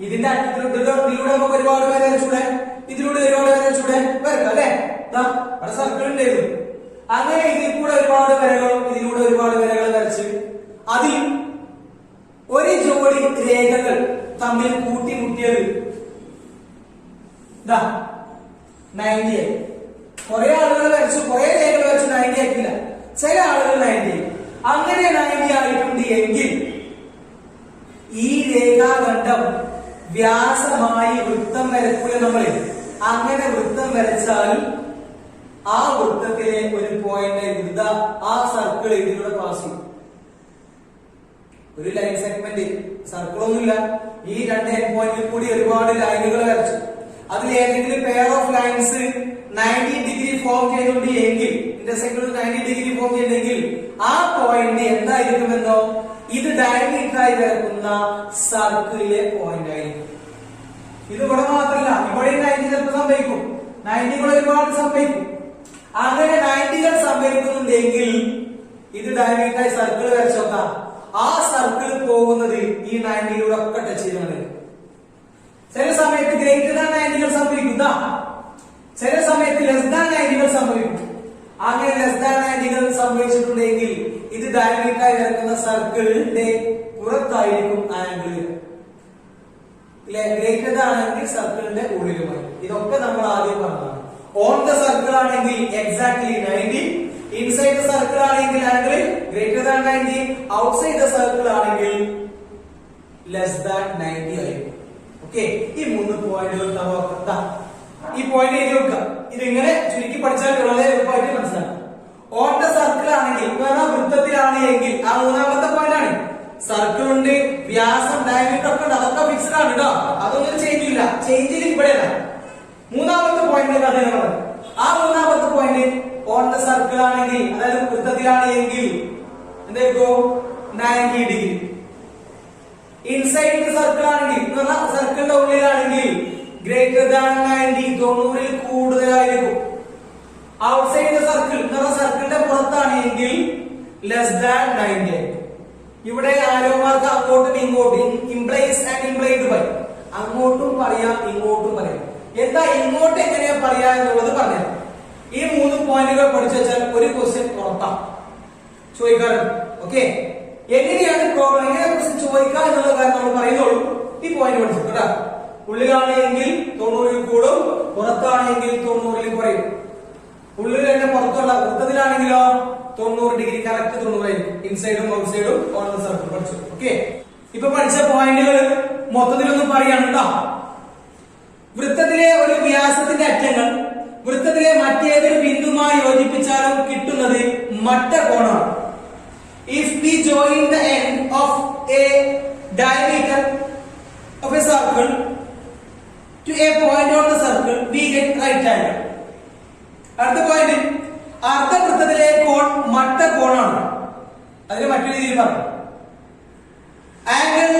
ഇതിന്റെ ഇതിലൂടെ നമുക്ക് ഒരുപാട് പേരെ വരച്ചൂടെ, ഇതിലൂടെ ഒരുപാട് പേരെ വരച്ചൂടെ, വരക്കാം അല്ലെ. അവിടെ സർക്കിൾ ഉണ്ടായിരുന്നു. അങ്ങനെ ഇതിൽ കൂടെ ഒരുപാട് വരകളും ഇതിലൂടെ ഒരുപാട് വരകൾ വരച്ച് അതിൽ ഒരു ജോഡി രേഖകൾ തമ്മിൽ കൂട്ടിമുട്ടിയത് 90 ആയി. കുറെ ആളുകൾ വരച്ചു, കുറെ രേഖകൾ വരച്ചു, 90 ആക്കില്ല. ചില ആളുകൾ 90. അങ്ങനെ 90 ആയിട്ടുണ്ട് എങ്കിൽ ഈ രേഖാഖണ്ഡം വ്യാസമായി വൃത്തം വരക്കുക. നമ്മൾ അങ്ങനെ വൃത്തം വരച്ചാൽ ആ വൃത്തത്തിലെ ഒരു പോയിന്റ് ആ സർക്കിൾ ഇതിലൂടെ പാസ് ചെയ്യും. ഒരു ലൈൻ സെഗ്മെന്റ്, സർക്കിൾ ഒന്നുമില്ല, ഈ രണ്ട് എൻഡ് പോയിന്റിൽ കൂടി ഒരുപാട് ലൈനുകൾ വരച്ചു. അതിൽ ഏതെങ്കിലും pair of lines 90 degree form ചെയ്യുന്നുണ്ട് എങ്കിൽ, ഇന്റർസെക്ഷൻ 90 ഡിഗ്രി ഫോം ചെയ്യുന്നെങ്കിൽ ആ പോയിന്റ് എന്തായിരിക്കുമെന്നോ ഇത് ഡയമീറ്ററായി വരക്കുന്ന സർക്കിളിലെ പോയിന്റ് ആയിരിക്കും. ഇത് ഇവിടെ മാത്രമല്ല, ഇവിടെ 90 ചിലപ്പോൾ സംഭവിക്കും, 90 കൂടെ ഒരുപാട് സംഭവിക്കും. അങ്ങനെ 90കൾ സംഭവിക്കുന്നുണ്ടെങ്കിൽ ഇത് ഡയമീറ്ററായി സർക്കിൾ വരച്ചോക്കാം. ആ സർക്കിൾ പോകുന്നത് ഈ 90യിലൂടെ ഒക്കെ ടച്ച് ചെയ്യുന്നുണ്ട്. ചില സമയത്ത് ഗ്രേറ്റർ ദാൻ 90കൾ സംഭവിക്കുന്ന, ചില സമയത്ത് ലെസ് ദാൻ 90കൾ സംഭവിക്കും. അങ്ങനെ ലെസ് ദാൻ 90കൾ സംഭവിച്ചിട്ടുണ്ടെങ്കിൽ ഇത് ഡയമീറ്ററായി വരക്കുന്ന സർക്കിളിന്റെ പുറത്തായിരിക്കും ആംഗിൾ. ഗ്രേറ്റർ ദാൻ ആണെങ്കിൽ സർക്കിളിന്റെ ഉള്ളിലുമായി. ഇതൊക്കെ നമ്മൾ ആദ്യം പറഞ്ഞതാണ്. ഓൺ ദ സർക്കിൾ ആണെങ്കിൽ എക്സാക്ട്ലി 90, ഇൻസൈഡ് ദ സർക്കിൾ ആണെങ്കിൽ angle greater than 90, outside the circle ആണെങ്കിൽ ലെസ് ദാൻ 90 ആയിരിക്കും. ഓക്കെ, ഈ 3 പോയിന്റുകൾ ഈ പോയിന്റ് എഴുതി വെക്കുക. ഇതിങ്ങനെ ചുരുക്കി പഠിച്ചാൽ വളരെ എളുപ്പമായിട്ട് മനസ്സിലാക്കാം. ഓൺ ദ സർക്കിൾ ആണെങ്കിൽ വൃത്തത്തിലാണ് എങ്കിൽ ആ മൂന്നാമത്തെ പോയിന്റ് ആണ്. സർക്കിൾ ഉണ്ട്, വ്യാസം, ഡയമീറ്റർ ഒക്കെ ഉണ്ട്, അതൊക്കെ ഫിക്സ്ഡ് ആണ് കേട്ടോ, അതൊന്നും ചേഞ്ച് ഇല്ല. ചേഞ്ചിൽ ഇവിടെയാണ് മൂന്നാമത്തെ പോയിന്റ്. അദ്ദേഹം ആ മൂന്നാമത്തെ പോയിന്റ് ഓൺ ദ സർക്കിൾ ആണെങ്കിൽ, അതായത് വൃത്തത്തിലാണ് എങ്കിൽ എന്തായിരിക്കും 90 ഡിഗ്രി. ഇൻസൈഡ് സർക്കിൾ ആണെങ്കിൽ, സർക്കിളിന്റെ ഉള്ളിലാണെങ്കിൽ ഗ്രേറ്റർ ദാൻ 90, 90ൽ കൂടുതലായിരിക്കും. ഔട്ട്സൈഡ് സർക്കിൾ, സർക്കിളിന്റെ പുറത്താണെങ്കിൽ ലെസ് ദാൻ 90. ഇവിടെ ആരോമാർക്ക് അങ്ങോട്ടും ഇങ്ങോട്ടും, ഇംപ്ലൈസ് ആൻഡ് ഇംപ്ലൈഡ് ബൈ, അങ്ങോട്ടും പറയാം ഇങ്ങോട്ടും പറയാം. എന്താ ഇങ്ങോട്ട് എങ്ങനെയാ പറയാ എന്നുള്ളത് പറഞ്ഞത്. ഈ 3 പോയിന്റുകൾ പഠിച്ചു വെച്ചാൽ ഒരു ക്വസ്റ്റ്യൻ ഉറപ്പാണ്, ചോദിക്കാറുണ്ട്. ഓക്കെ, എങ്ങനെയാണ് പ്രോബ്ലം, എങ്ങനെ ക്വസ്റ്റ്യൻ ചോദിക്കാം എന്നുള്ള കാര്യം നമ്മൾ പറയുന്നുള്ളൂ. ഈ പോയിന്റ് പഠിച്ചു കേട്ടോ. ഉള്ളിലാണെങ്കിൽ 90ൽ കൂടും, പുറത്താണെങ്കിൽ 90ൽ കുറയും. ഉള്ളിൽ തന്നെ പുറത്തുള്ള വൃത്തത്തിലാണെങ്കിലോ 90 ഡിഗ്രി കറക്റ്റ് 90 ആയിരിക്കും. ഇൻസൈഡും ഔട്ട്സൈഡും ഓൺ ദ സർക്കിൾ പഠിച്ചു. ഓക്കെ, ഇപ്പൊ പഠിച്ച പോയിന്റുകൾ മൊത്തത്തിലൊന്നും പറയാണ് കേട്ടോ. വൃത്തത്തിലെ ഒരു വ്യാസത്തിന്റെ അറ്റങ്ങൾ വൃത്തത്തിലെ മറ്റേതൊരു ബിന്ദുവുമായി യോജിപ്പിച്ചാലും കിട്ടുന്നത് മട്ടകോണാണ്. If we join the end of a diameter of a circle to a point on the circle, we get right angle. അടുത്ത പോയിന്റ്, അർദ്ധവൃത്തത്തിലെ കോൺ മട്ടകോണാണ്. അതിന് മറ്റൊരു രീതിയിൽ പറഞ്ഞു, angle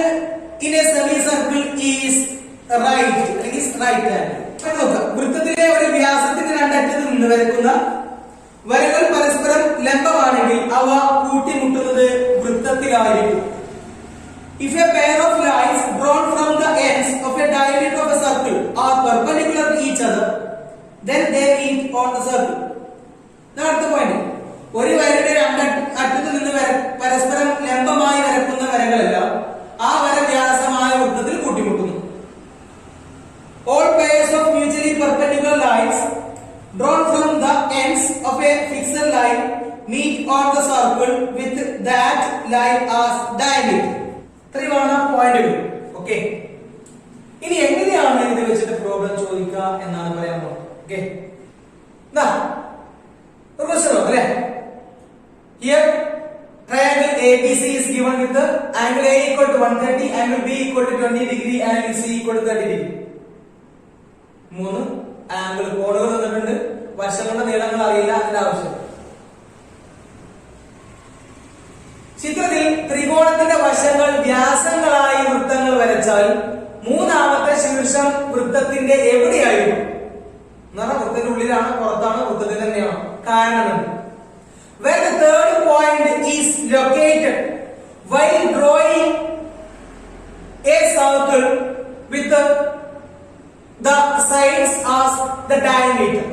in a semicircle is right, അല്ലെങ്കിൽ right angle. നോക്കാം, വൃത്തത്തിലെ ഒരു വ്യാസത്തിന്റെ രണ്ടറ്റത്ത് നിന്ന് വരയ്ക്കുന്ന വരകൾ പരസ്പരം ലംബമാണെങ്കിൽ അവ കൂട്ടിമുട്ടുന്നത് വൃത്തത്തിലായിരിക്കും. If a pair of lines drawn from the ends of a diameter of a circle are perpendicular to each other, then they meet on the circle. അടുത്ത point, ഒരു വരയുടെ രണ്ടറ്റത്ത് നിന്ന് പരസ്പരം ലംബമായി വരക്കുന്ന വരകളെല്ലാം ആ വര വ്യാസമായ വൃത്തത്തിൽ കൂട്ടിമുട്ടുന്നു. All pairs of mutually perpendicular lines drawn from the ends of a fixed line meet on the circle with that line as diameter. ഇത്രയുമാണ് പോയിന്റുകൾ. ഓക്കെ, ഇനി എങ്ങനെയാണ് ഇത് വെച്ചിട്ട് പ്രോബ്ലം ചോദിക്കുക എന്നാണ് പറയാൻ പോകുന്നത്. ഓക്കെ, ഒരു ക്വസ്റ്റ്യൻ അല്ലേ. Here triangle ABC is given with the angle A equal to 130, angle B equal to 20 degree, angle C equal to 30 degree. മൂന്ന് ആംഗിൾ കോണുകൾ തന്നിട്ടുണ്ട്. വശങ്ങളുടെ നീളങ്ങൾ അറിയില്ല, അതിന്റെ ആവശ്യം. ചിത്രത്തിൽ ത്രികോണത്തിന്റെ വശങ്ങൾ വ്യാസങ്ങളായി വൃത്തങ്ങൾ വരച്ചാൽ മൂന്നാമത്തെ ശീർഷം വൃത്തത്തിന്റെ എവിടെയായിരിക്കും? വൃത്തത്തിന്റെ ഉള്ളിലാണ്, പുറത്താണ്, വൃത്തത്തിൽ തന്നെയാണ്. കാരണം where the third point is located while drawing a circle with the sides as the diameter,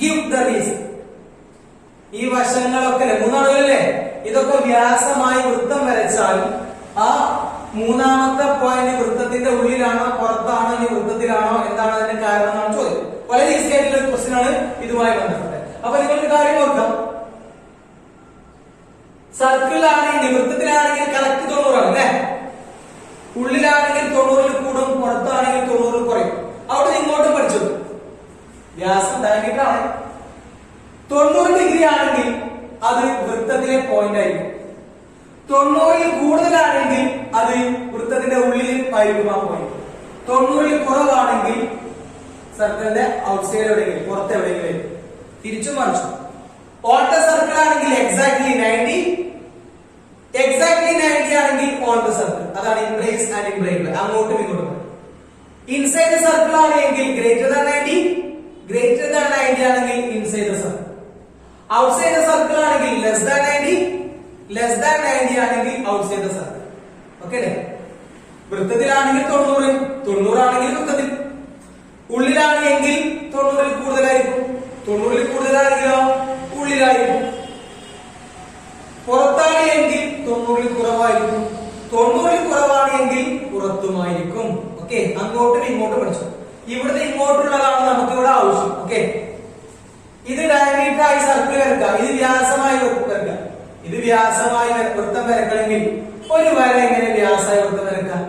give the reason. ഈ വശങ്ങളൊക്കെ മൂന്നാണല്ലേ, ഇതൊക്കെ വ്യാസമായി വൃത്തം വരച്ചാൽ ആ മൂന്നാമത്തെ പോയിന്റ് വൃത്തത്തിന്റെ ഉള്ളിലാണോ പുറത്താണോ ഇനി വൃത്തത്തിലാണോ എന്താണ് അതിന്റെ കാരണം എന്നാണ് ചോദ്യം. വളരെ ഈസി ആയിട്ടുള്ള ക്വസ്റ്റ്യൻ ആണ് ഇതുമായി ബന്ധപ്പെട്ടത്. അപ്പൊ നിങ്ങൾക്ക് കാര്യം ഓർക്കാം, സർക്കിളിലാണെങ്കിൽ വൃത്തത്തിലാണെങ്കിൽ കറക്റ്റ് 90 ആണ് അല്ലെ. ഉള്ളിലാണെങ്കിൽ 90 കൂടും, പുറത്താണെങ്കിൽ 90 കുറയും. അവിടെ ഇങ്ങോട്ടും പഠിച്ചു, വ്യാസം ഡയമീറ്റർ ആണ്. 90 ഡിഗ്രി ആണെങ്കിൽ അത് വൃത്തത്തിലെ പോയിന്റ് ആയിരിക്കും. 90 കൂടുതലാണെങ്കിൽ അത് വൃത്തത്തിന്റെ ഉള്ളിൽ ആയിരിക്കും ആ പോയിന്റ്. 90 കുറവാണെങ്കിൽ സർക്കിളിന്റെ ഔട്ട്സൈഡ് എവിടെയെങ്കിലും, പുറത്ത് എവിടെയെങ്കിലും. തിരിച്ചും മറിച്ചു. ഓൺ ദ സർക്കിൾ ആണെങ്കിൽ എക്സാക്ട്ലി 90, എക്സാക്ട്ലി 90 ആണെങ്കിൽ ഓൺ ദ സർക്കിൾ. അതാണ് ഇംപ്ലൈസ് ആൻഡ് ഇംപ്ലൈഡ്, അങ്ങോട്ടും ഇങ്ങോട്ടും. ഇൻസൈഡ് ദ സർക്കിൾ ആണെങ്കിൽ ഗ്രേറ്റർ ദാൻ 90, ഗ്രേറ്റർ ദാൻ 90 ആണെങ്കിൽ inside the circle. Outside the circle ആണെങ്കിൽ ലെസ് ദാൻ 90, ലെസ് ദാൻ 90 ആണെങ്കിൽ ഔട്ട്സൈഡ് ദ സർക്കിൾ. ഓക്കെ അല്ലേ. വൃത്തത്തിലാണെങ്കിൽ 90, 90 ആണെങ്കിൽ വൃത്തത്തിൽ. ഉള്ളിലാണെങ്കിൽ 90 കൂടുതലായിരിക്കും, 90 കൂടുതലാണെങ്കിലോ ഉള്ളിലായിരിക്കും. പുറത്താണെങ്കിൽ 90 കുറവായിരിക്കും, 90 കുറവാണെങ്കിൽ പുറത്തുമായിരിക്കും. ഓക്കെ, അങ്ങോട്ടും ഇങ്ങോട്ടും പഠിച്ചു. ഇവിടുന്ന് ഇങ്ങോട്ടുള്ളതാണ് നമുക്ക് ഇവിടെ ആവശ്യം. ഓക്കെ, ഇത് ഡയമീറ്റർ ആയി സർക്കിൾ വരക്കാം, ഇത് വ്യാസമായി വരക്കാം. ഇത് വ്യാസമായി വൃത്തം വരക്കണമെങ്കിൽ ഒരു വര എങ്ങനെ വ്യാസമായി വൃത്തം വരക്കാം?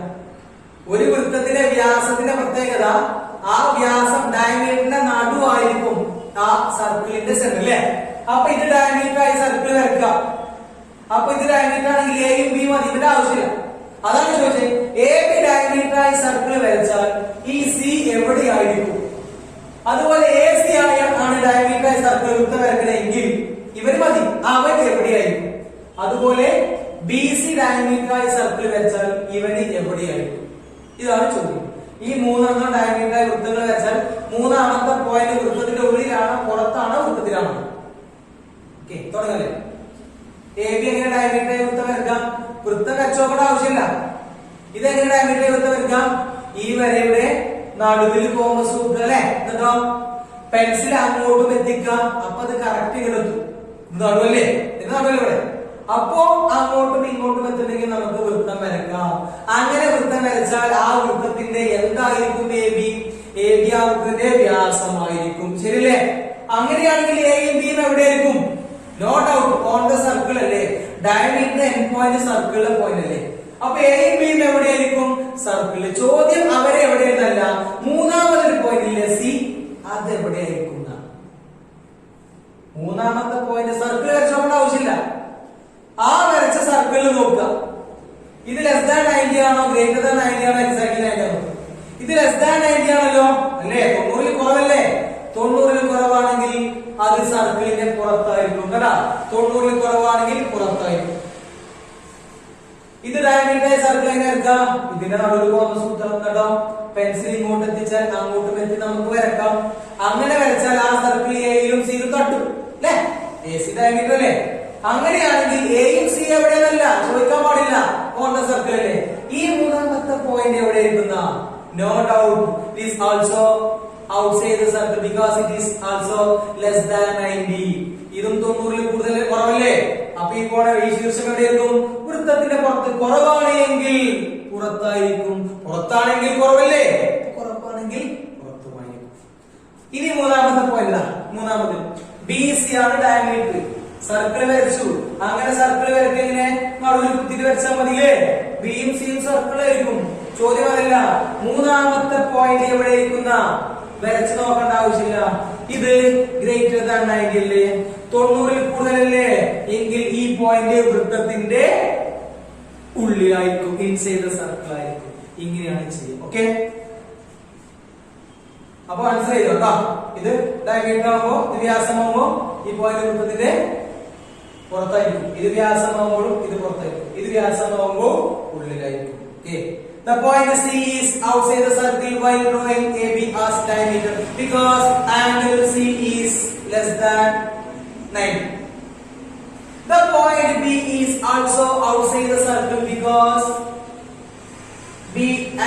ഒരു വൃത്തത്തിലെ വ്യാസത്തിന്റെ പ്രത്യേകത ആ വ്യാസം ഡയമീറ്ററിന്റെ നടുവായിരിക്കും ആ സർക്കിളിന്റെ സെന്റർ അല്ലേ. അപ്പൊ ഇത് ഡയമീറ്റർ ആയി സർക്കിൾ വരക്കാം. അപ്പൊ ഇത് ഡയമീറ്റർ ആണെങ്കിൽ എയും ബിയും മതി, ഇതിന്റെ ആവശ്യമില്ല. അതാണ് ചോദിച്ചത്. എ ബി ഡയമീറ്റർ ആയി സർക്കിൾ വരച്ചാൽ ഈ സി എവിടെയായിരിക്കും? അതുപോലെ എ സി ആണ് ഡയമീറ്റർ ആയി സർക്കിൾ വൃത്തം വരക്കണമെങ്കിൽ ഇവർ മതി, അവൻ എവിടെയായിരിക്കും? അതുപോലെ ബി സി ഡയമീറ്റർ ആയി സർക്കിൾ വരച്ചാൽ ഇവന് എവിടെയായിരിക്കും? ഇതാണ് ചോദ്യം. ഈ മൂന്നെണ്ണം ഡയമീറ്റർ ആയി വൃത്തങ്ങൾ വരച്ചാൽ മൂന്നാമത്തെ പോയിന്റ് വൃത്തത്തിന്റെ ഉള്ളിലാണോ പുറത്താണോ വൃത്തത്തിലാണോ? ഓക്കെ, തുടങ്ങല്ലേ. എ ബി എങ്ങനെ ഡയമീറ്റർ ആയി വൃത്തം വരക്കാം? വൃത്തം വരച്ചോക്കേണ്ട ആവശ്യമില്ല. ഇതെങ്ങനെ ഡയമീറ്റർ ആയി വൃത്തം വരക്കാം? ഈ വരയുടെ നടുവിൽ കോമസ് കൊടുക്കുക അല്ലെ. എന്നിട്ടോ പെൻസിൽ അങ്ങോട്ടും എത്തിക്കാം. അപ്പൊ അത് കറക്റ്റ് കിടത്തു. നടുവല്ലേ, ഇത് നടുവല്ലേ ഇവിടെ. അപ്പോ അങ്ങോട്ടും ഇങ്ങോട്ടും എത്തുന്നെങ്കിൽ നമുക്ക് വൃത്തം വരക്കാം. അങ്ങനെ വൃത്തം വരച്ചാൽ ആ വൃത്തത്തിന്റെ എന്തായിരിക്കും? A B. എ ബി ആ വൃത്തത്തിന്റെ വ്യാസമായിരിക്കും. ശരിയല്ലേ? അങ്ങനെയാണെങ്കിൽ എയും ബിയും എവിടെയായിരിക്കും? No doubt on the circle അല്ലേ. ഡയമീറ്റർ എൻഡ് പോയിന്റ് സർക്കിളിലെ പോയിന്റ് അല്ലേ. അപ്പൊ എയും ബിയും എവിടെയായിരിക്കും? സർക്കിളിൽ. ചോദ്യം അവരെ എവിടെയെന്നല്ല, മൂന്നാമതൊരു പോയിന്റില്ലേ സി, അത് എവിടെയായിരിക്കും? മൂന്നാമത്തെ പോയിന്റ് സർക്കിൾ വരച്ചോണ്ട ആവശ്യമില്ല, ആ വരച്ച സർക്കിളിൽ നോക്കുക. ഇത് ലെസ് ദാൻ 90 ആണോ ഗ്രേറ്റർ ദാൻ 90 ആണോ എക്സാക്ട്ലി 90 ആണോ? ഇത് ലെസ് ദാൻ 90 ആണല്ലോ അല്ലേ, 90ൽ കുറവല്ലേ? 90ൽ കുറവാണെങ്കിൽ അത് സർക്കിളിന്റെ പുറത്തായിരിക്കും കേട്ടാ. 90ൽ കുറവാണെങ്കിൽ പുറത്തായിരിക്കും. ഇത് ഡയമീറ്റർ സർക്കിൾ എങ്ങനെ എടുക്കാം? ഇതിന്റെ നടുവിൽ പോകുന്ന സൂത്രം കേട്ടോ. പെൻസിൽ ഇങ്ങോട്ട് എത്തിച്ചാൽ അങ്ങോട്ടും എത്തി നമുക്ക് വരക്കാം. അങ്ങനെ വരച്ചാൽ ആ സർക്കിൾ എയിലും സിയിലും തട്ടും അല്ലേ, എ സി ഡയമീറ്റർ അല്ലേ. അങ്ങനെയാണെങ്കിൽ എയും സി എവിടെയെന്നല്ല ചോദിക്കാൻ പാടില്ല, ഓൺ ദ സർക്കിൾ അല്ലേ. ഈ മൂന്നാമത്തെ പോയിന്റ് എവിടെ ഇരിക്കുന്ന? No doubt it is also outside the circle because it is also less than 90. ഇതും 90ൽ കൂടുതൽ കുറവല്ലേ? അപ്പൊ ഈ കോണ ഈ ശീർഷം എവിടെയായിരിക്കും? വൃത്തത്തിന്റെ പുറത്ത്. കുറവാണ് എങ്കിൽ പുറത്തായിരിക്കും, പുറത്താണെങ്കിൽ കുറവല്ലേ, കുറവാണെങ്കിൽ പുറത്തുമായിരിക്കും. ഇനി മൂന്നാമത്തെ പോയിന്റ്, മൂന്നാമത് ബി സി ആണ് ഡയമീറ്റർ. സർക്കിൾ വരച്ചു, അങ്ങനെ സർക്കിൾ വരയ്ക്ക് എങ്ങനെ? നടുവിൽ കുത്തിട്ട് വരച്ചാൽ മതിയല്ലേ. ബിയും സിയും സർക്കിൾ ആയിരിക്കും. ചോദ്യം അതല്ല, മൂന്നാമത്തെ പോയിന്റ് എവിടെ ഇരിക്കുന്ന? വരച്ചു നോക്കേണ്ട ആവശ്യമില്ല. ഇത് ഗ്രേറ്റർ ദാൻ 90 അല്ലേ, 90ൽ കൂടുതലല്ലേ, എങ്കിൽ ഈ പോയിന്റ് വൃത്തത്തിന്റെ ഉള്ളിലായിരിക്കും, ഇൻസൈഡ് ദ സർക്കിൾ ആയിരിക്കും. ഇങ്ങനെയാണ് ചെയ്യുക. ഓക്കെ, അപ്പൊ ആൻസർ ചെയ്തോ കേട്ടോ. ഇത് ഡയമീറ്റർ ആകുമ്പോ, ഇത് വ്യാസമാകുമ്പോ ഈ പോയിന്റ് വൃത്തത്തിന്റെ പുറത്തായിരിക്കും. ഇത് വ്യാസമാകുമ്പോഴും ഇത് പുറത്തായിരിക്കും. ഇത് വ്യാസമാകുമ്പോ ഉള്ളിലായിരിക്കും. Okay. The point C is outside the circle while drawing AB as diameter because angle C is less than 90. The point B is also outside the circle because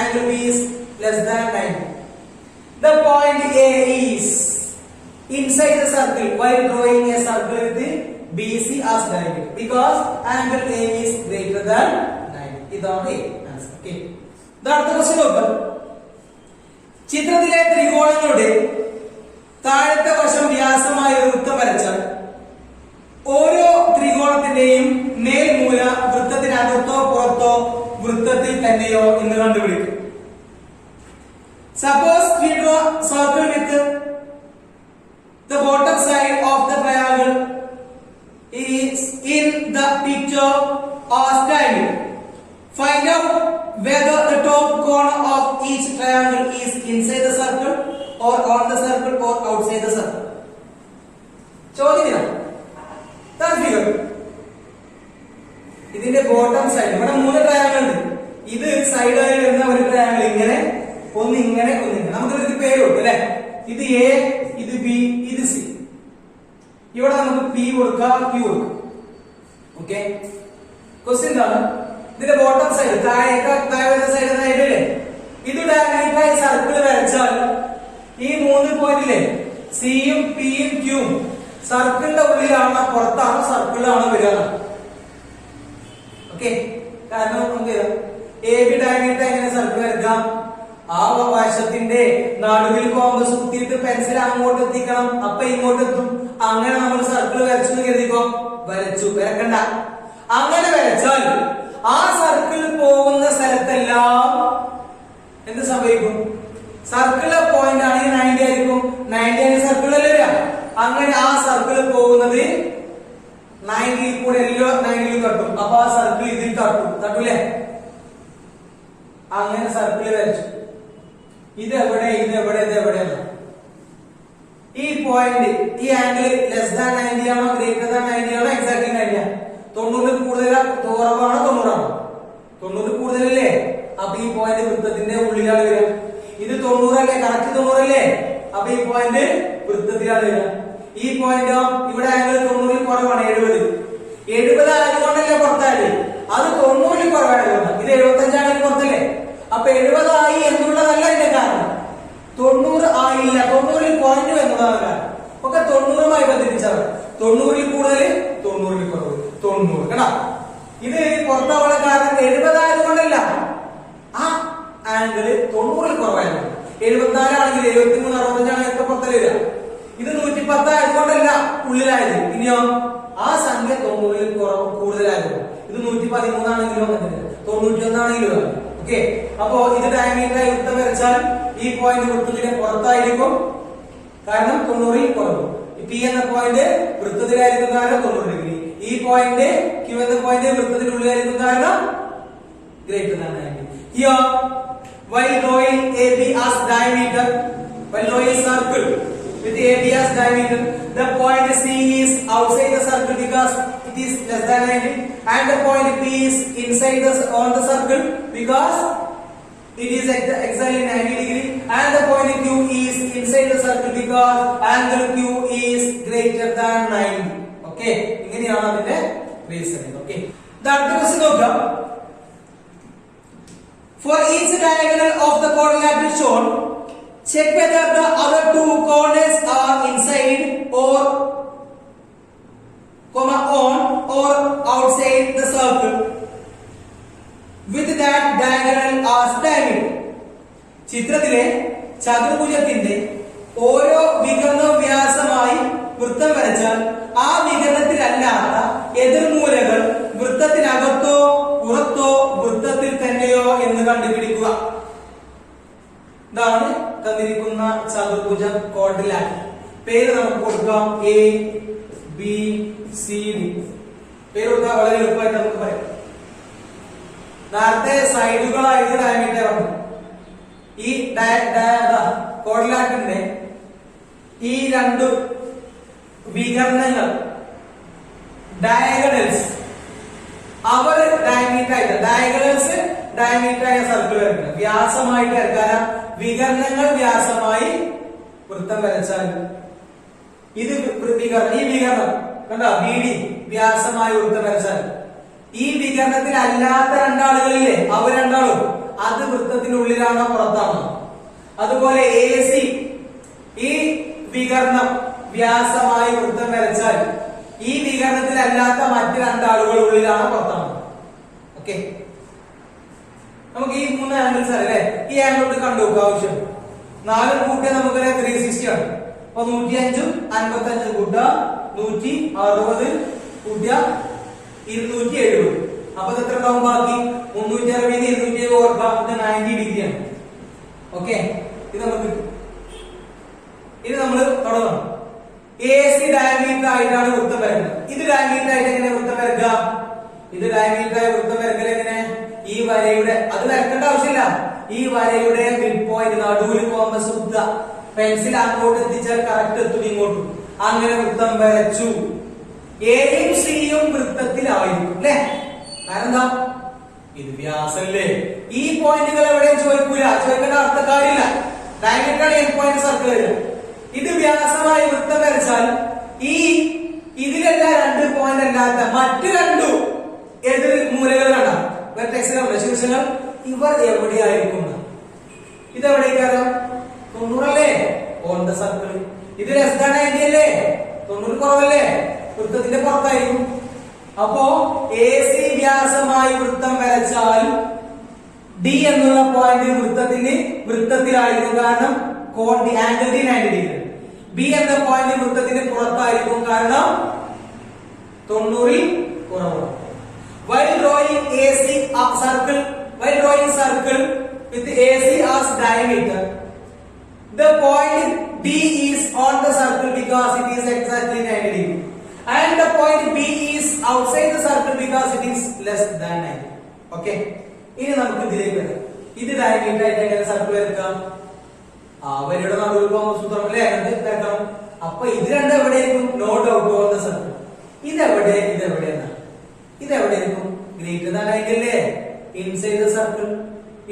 angle B is less than 90. The point A is inside the circle while drawing a circle with BC as diameter because angle A is greater than 90. ഇതാണ് answer. Okay, അടുത്ത question നോക്കാം. ചിത്രത്തിലെ ത്രികോണങ്ങളുടെ താഴത്തെ വശം വ്യാസമായ ഒരു വൃത്തം വരച്ചാൽ ഓരോ ത്രികോണത്തിന്റെയും മേൽമൂല വൃത്തത്തിനകത്തോ പുറത്തോ വൃത്തത്തിൽ തന്നെയോ എന്ന് കണ്ടുപിടിക്കും. Suppose we draw circle with the bottom side of the triangle is in the picture as diameter. Find out whether the top corner of each triangle is inside the circle or on the circle or outside the circle. ചോദ്യം figure, ഇതിന്റെ bottom side, ഇവിടെ 3 triangle ഉണ്ട്. ഇത് സൈഡായി വരുന്ന ഒരു triangle ഇങ്ങനെ, ഒന്ന് ഇങ്ങനെ, ഒന്ന് ഇങ്ങനെ. നമുക്ക് ഇതിന് പേര് കൊടുക്കും അല്ലെ. ഇത് എ, ഇത് ബി, ഇത് സി. ഇവിടെ നമുക്ക് പി കൊടുക്കാം, ക്യൂ കൊടുക്കാം. ഓക്കെ, ക്വസ്റ്റ്യൻ എന്താണ്? ഇതിന്റെ ബോട്ടം സൈഡ്, താഴെ വരുന്ന സൈഡ് അല്ലേ, ഇത് ഡയമീറ്ററായി സർക്കിൾ വരച്ചാൽ ഈ 3 പോയിന്റിലെ സിയും പിയും ക്യൂവും സർക്കിളിന്റെ ഉള്ളിലാണോ പുറത്താണോ സർക്കിളിലാണോ വരിക? ഓക്കെ, കാരണം നമുക്ക് എ ബി ഡയമീറ്റർ എങ്ങനെ സർക്കിൾ വരക്കാം? ആ വശത്തിന്റെ നടുവിൽ കോമ്പസ് കുത്തിയിട്ട് പെൻസിൽ അങ്ങോട്ട് എത്തിക്കണം, അപ്പൊ ഇങ്ങോട്ട് എത്തും. അങ്ങനെ നമ്മൾ സർക്കിൾ വരച്ചു എന്ന് കരുതിക്കോ. വരച്ചു, വരക്കണ്ട. അങ്ങനെ വരച്ചാൽ ആ സർക്കിൾ പോകുന്ന സ്ഥലത്തെല്ലാം എന്ത് സംഭവിക്കും? സർക്കിള് പോയിന്റ് ആണെങ്കിൽ 90 ആയിരിക്കും. 90 ആണെങ്കിൽ സർക്കിൾ അല്ലേ വരിക. അങ്ങനെ ആ സർക്കിൾ പോകുന്നത് 90ൽ കൂടെ എല്ലോ 90ൽ തട്ടും. അപ്പൊ ആ സർക്കിൾ ഇതിൽ തട്ടൂലേ? അങ്ങനെ സർക്കിൾ വരച്ചു. ഇതെവിടെ, ഇതെവിടെ, ഇതെവിടെയല്ല. ഈ പോയിന്റ്, ഈ ആംഗിൾ ലെസ് ദാൻ 90 ആണോ ഗ്രേറ്റർ ദാൻ 90 ആണോ എക്സാക്ട്ലി 90 ആണ്? 90ൽ കൂടുതലാ കുറവാണോ? 90 ആണോ? 90ൽ കൂടുതലല്ലേ. അപ്പൊ ഈ പോയിന്റ് വൃത്തത്തിന്റെ ഉള്ളിലാണ് വരിക. ഇത് 90 അല്ലേ, കറക്റ്റ് 90 അല്ലേ. അപ്പൊ ഈ പോയിന്റ് വൃത്തത്തിലാണ് വരിക. ഈ പോയിന്റോ ഇവിടെ ആംഗിൾ 90ൽ കുറവാണ്, 70 ആയതുകൊണ്ടല്ലേ പുറത്തായത്. അത് 90ൽ കുറവായതുകൊണ്ട്. ഇത് 75 ആണെങ്കിൽ പുറത്തല്ലേ. അപ്പൊ 70 ആയി എന്നുള്ളതല്ല ഇതിന്റെ കാരണം. 90 ആയില്ല, 90ൽ കുറഞ്ഞു എന്നതാണ് കാരണം. ഒക്കെ 90മായി ബന്ധിപ്പിച്ചവർ. 90ൽ കൂടുതൽ, 90ൽ കുറവ്, 90 കേട്ടോ. ഇത് പുറത്താവാനുള്ള കാരണം 70 ആയതുകൊണ്ടല്ല, ആ ആംഗിൾ 90ൽ കുറവായതുകൊണ്ട്. 74 ആണെങ്കിൽ 73, 65 ആണെങ്കിൽ ഒക്കെ പുറത്തല്ലേ വരിക. ഇത് 110 ആയതുകൊണ്ടല്ല ഉള്ളിലായത്. ഇനിയോ ആ സംഖ്യ 90ൽ കൂടുതലായതുകൊണ്ട്. ഇത് 113 ആണെങ്കിലോ 91 ഡയമീറ്റർ ആയി വൃത്തം വരച്ചാൽ ഈ പോയിന്റ് വൃത്തത്തിന്റെ പുറത്തായിരിക്കും, കാരണം 90 കുറവ്. പി എന്ന പോയിന്റ് വൃത്തത്തിലായിരിക്കും കാരണം 90 ഡിഗ്രി. ഈ പോയിന്റ് ക്യൂ എന്ന പോയിന്റ് വൃത്തത്തിനുള്ളിലായിരിക്കും കാരണം greater than 90. Here, while drawing AB as diameter, while drawing a circle with AB as diameter, the point C is outside the circle because it is less than 90, and the point P is inside on the circle because it is exactly 90 degree, and the point Q is inside the circle because angle Q is greater than 90. Okay, ഇങ്ങനെയാണ് അതിന്റെ reasoning. Okay, അടുത്ത question നോക്കാം. For each diagonal of the quadrilateral shown, check whether the other two corners are inside or on or outside the circle with that diagonal as diameter. ചിത്രത്തിലെ ചതുർഭുജത്തിന്റെ ഓരോ വികർണ വ്യാസമായി വൃത്തം വരച്ചാൽ ആ വികരണത്തിലല്ലാത്ത എതിർമൂലകൾ വൃത്തത്തിനകത്തോ പുറത്തോ വൃത്തത്തിൽ തന്നെയോ എന്ന് കണ്ടുപിടിക്കുക. ഇതാണ് തന്നിരിക്കുന്ന ചതുർഭുജം ക്വാഡ്രിലാറ്ററൽ. പേര് നമുക്ക് കൊടുക്കാം എ ബി സി ഡി. പേര് കൊടുത്താൽ വളരെ എളുപ്പമായിട്ട് നമുക്ക് പറയാം. നേരത്തെ സൈഡുകളായിട്ട് ഡയമീറ്റർ പറഞ്ഞു. ഈ ക്വാഡ്രിലാറ്ററിന്റെ ഈ രണ്ട് വികരണങ്ങൾ ഡയഗണൽസ് അവർ ഡയമീറ്റർ ആയിട്ട് ഡയമീറ്റർ ആയ സർക്കിൾ വരയ്ക്കുക. വ്യാസമായിട്ട് വരയ്ക്കാൻ വികരണങ്ങൾ വ്യാസമായി വൃത്തം വരച്ചാൽ ഇത് ഈ വികരണം കണ്ടോ ബി ഡി വ്യാസമായി വൃത്തം വരച്ചാൽ ഈ വികരണത്തിൽ അല്ലാത്ത രണ്ടാളുകളില്ലേ അവർ രണ്ടാളും അത് വൃത്തത്തിനുള്ളിലാണോ പുറത്താണോ. അതുപോലെ എ സി ഈ വികരണം വ്യാസമായി വൃത്തം വരച്ചാൽ ഈ വികരണത്തിൽ അല്ലാത്ത മറ്റ് രണ്ടാളുകൾ ഉള്ളിലാണോ പുറത്താണോ. ഓക്കെ, നമുക്ക് ഈ 3 ആംഗിൾസ് അല്ലേ, ഈ ആംഗിൾ കണ്ടു നോക്കുക. ആവശ്യം 4 കൂട്ടിയാൽ നമുക്ക് 360 ആണ്. അപ്പൊ 105 55 കൂട്ടുക 160 കൂട്ടിയ 270. അപ്പൊ എത്ര ഉണ്ടാവും ബാക്കി 360 270 ഓർക്കാം. ഇത് 90 ഡിഗ്രി ആണ്. ഓക്കെ, ഇത് നമുക്ക് ഇത് നമ്മൾ തുടങ്ങണം. എ സി ഡയമീറ്റർ ആയിട്ടാണ് വൃത്തം വരക്കുന്നത്. ഇത് ഡയമീറ്റർ ആയിട്ട് എങ്ങനെ വൃത്തം വരക്കുക? ഇത് ഡയമീറ്റർ ആയി വൃത്തം വരക്കൽ എങ്ങനെ? ഈ വരയുടെ അത് വരക്കേണ്ട ആവശ്യമില്ല. ഈ വരയുടെ മിഡ് പോയിന്റ് നടുവിൽ കോമ്പസ് കുത്തുക. പെൻസിൽ അങ്ങോട്ട് എത്തിച്ചാൽ കറക്റ്റ് എത്തും ഇങ്ങോട്ടും. അങ്ങനെ വൃത്തം വരച്ചു. എയും സിയും വൃത്തത്തിലായിരിക്കും അല്ലെ. കാരണം എന്താ? ഇത് വ്യാസല്ലേ. ഈ പോയിന്റുകൾ എവിടെയും ചോദിക്കേണ്ട അർത്ഥ കാര്യമില്ല. ഡയമീറ്റർ എൻ പോയിന്റ് സർക്കിൾ വരിക. ഇത് വ്യാസമായി വൃത്തം വരച്ചാൽ ഇതിലെല്ലാം 2 പോയിന്റ് അല്ലാത്ത മറ്റു 2 എതിർ മൂലകൾ കണ്ടാം വെർട്ടെക്സുകളുടെ ശീർഷങ്ങൾ ഇവർ എവിടെയായിരിക്കും? ഇതെവിടേക്കാണ്? 90 അല്ലേ ഓൺ ദ സർക്കിൾ. ഇത് ലെസ് ദാൻ 90 അല്ലേ, 90 കുറവല്ലേ, വൃത്തത്തിന്റെ പുറത്തായിരിക്കും. അപ്പോ എ സി വ്യാസമായി വൃത്തം വരച്ചാൽ ഡി എന്നുള്ള പോയിന്റ് വൃത്തത്തിലായിരിക്കും. കാരണം കോൺ ഡി ആംഗിൾ ഡി 90 ഡിഗ്രി. ബി എന്ന പോയിന്റ് വൃത്തത്തിന്റെ പുറത്തായിരിക്കും. കാരണം 90 കുറവാണ്. While drawing circle with AC as diameter, the point D is on the circle because it is exactly 90 degree, and the point B is outside the circle because it is less than 90. Okay, ഇനി നമുക്ക് ഇതിലേക്ക് വരാം. ഇത് diameter ആയിട്ട് എങ്ങനെ circle വരയ്ക്കാം? അവരുടെ നടുവിൽ പോകുന്ന സൂത്രം അല്ലേ വരക്കണം. അപ്പൊ ഇത് രണ്ടും എവിടെയായിരിക്കും? No doubt on the circle. ഇതെവിടെയായിരിക്കും? ഗ്രേറ്റർ ദാൻ 90 അല്ലേ, ഇൻസൈഡ് ദ സർക്കിൾ.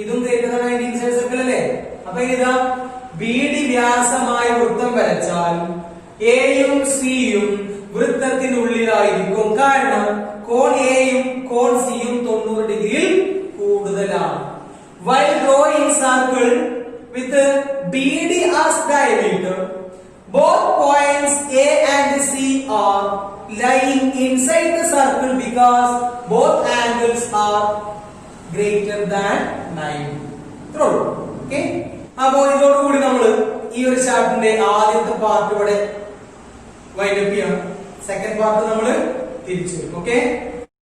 ഇതും ഗ്രേറ്റർ ദാൻ 90 ഇൻസൈഡ് സർക്കിൾ അല്ലേ. അപ്പൊ ഇതാ ബി ഡി വ്യാസമായി വൃത്തം വരച്ചാൽ എയും സിയും വൃത്തത്തിനുള്ളിലായിരിക്കും. കാരണം കോൺ എയും കോൺ സിയും 90 ഡിഗ്രിയിൽ കൂടുതലാണ്. While drawing circle with BD as diameter, both points A and C are lying inside the circle because both angles are greater than 90. True. Okay. അപ്പോൾ ഇതോടുകൂടി നമ്മൾ ഈ ഒരു ചാപ്റ്ററിന്റെ ആദ്യത്തെ പാർട്ട് ഇവിടെ വൈൻഡ് അപ്പ് ചെയ്യണം. സെക്കൻഡ് പാർട്ട് നമ്മൾ തിരിച്ചു. ഓക്കെ.